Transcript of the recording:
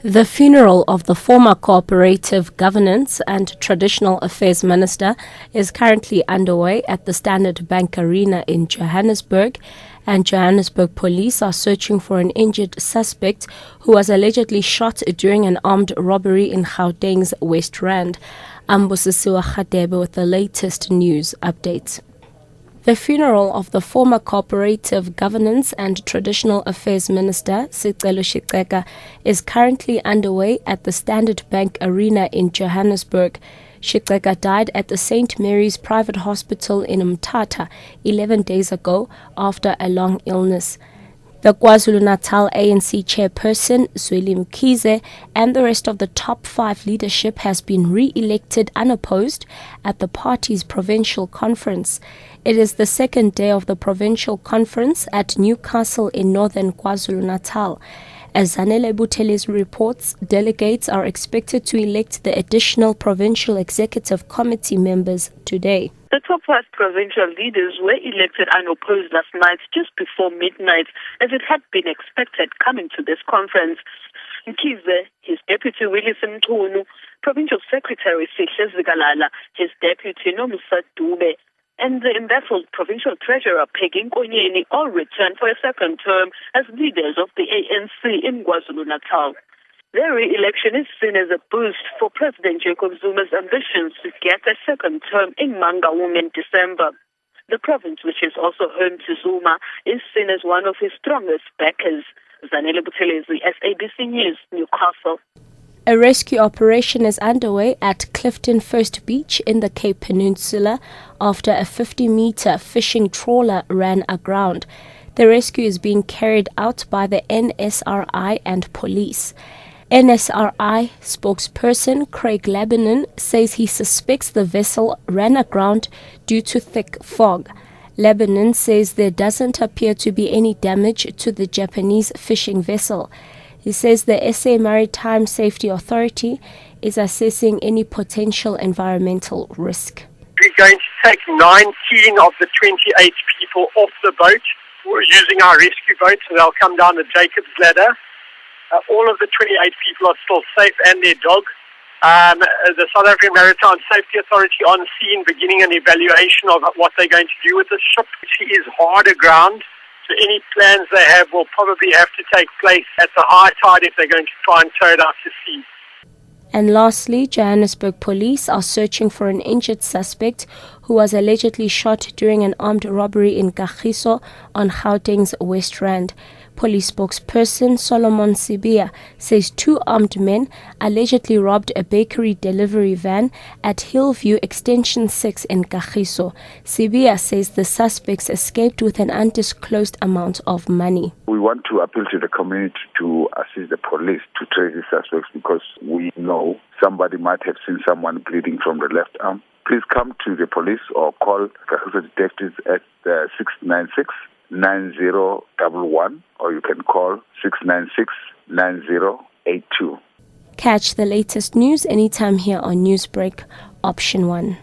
The funeral of the former Cooperative Governance and Traditional Affairs Minister is currently underway at the Standard Bank Arena in Johannesburg, and Johannesburg police are searching for an injured suspect who was allegedly shot during an armed robbery in Gauteng's West Rand. Ambosisiwa Khadebe with the latest news updates. The funeral of the former Cooperative Governance and Traditional Affairs Minister, Sicelo Shiceka, is currently underway at the Standard Bank Arena in Johannesburg. Shiceka died at the St. Mary's Private Hospital in Mthatha 11 days ago after a long illness. The KwaZulu-Natal ANC chairperson, Zweli Mkhize, and the rest of the top 5 leadership has been re-elected unopposed at the party's provincial conference. It is the second day of the provincial conference at Newcastle in northern KwaZulu-Natal. As Zanele Butelis reports, delegates are expected to elect the additional provincial executive committee members today. The top 5 provincial leaders were elected unopposed last night just before midnight, as it had been expected coming to this conference. Mkhize, his deputy Willis Mtunu, provincial secretary Sihle Zikalala, his deputy Nomusa Dube, and the embattled provincial treasurer Peggy Nkonyeni all returned for a second term as leaders of the ANC in KwaZulu-Natal. Their re-election is seen as a boost for President Jacob Zuma's ambitions to get a second term in Mangaung in December. The province, which is also home to Zuma, is seen as one of his strongest backers. Zanele Buthelezi, SABC News, Newcastle. A rescue operation is underway at Clifton First Beach in the Cape Peninsula after a 50-meter fishing trawler ran aground. The rescue is being carried out by the NSRI and police. NSRI spokesperson Craig Lebanon says he suspects the vessel ran aground due to thick fog. Lebanon says there doesn't appear to be any damage to the Japanese fishing vessel. He says the SA Maritime Safety Authority is assessing any potential environmental risk. We're going to take 19 of the 28 people off the boat. We're using our rescue boat, so they'll come down the Jacob's Ladder. All of the 28 people are still safe and their dog. The South African Maritime Safety Authority on scene beginning an evaluation of what they're going to do with the ship. She is hard aground. So any plans they have will probably have to take place at the high tide if they're going to try and tow it out to sea. And lastly, Johannesburg police are searching for an injured suspect who was allegedly shot during an armed robbery in Kagiso on Gauteng's West Rand. Police spokesperson Solomon Sibia says 2 armed men allegedly robbed a bakery delivery van at Hillview Extension 6 in Kagiso. Sibia says the suspects escaped with an undisclosed amount of money. We want to appeal to the community to assist the police to trace the suspects because we know somebody might have seen someone bleeding from the left arm. Please come to the police or call Kagiso detectives at 696-9011 or you can call 696-9082. Catch the latest news anytime here on NewsBreak Option 1.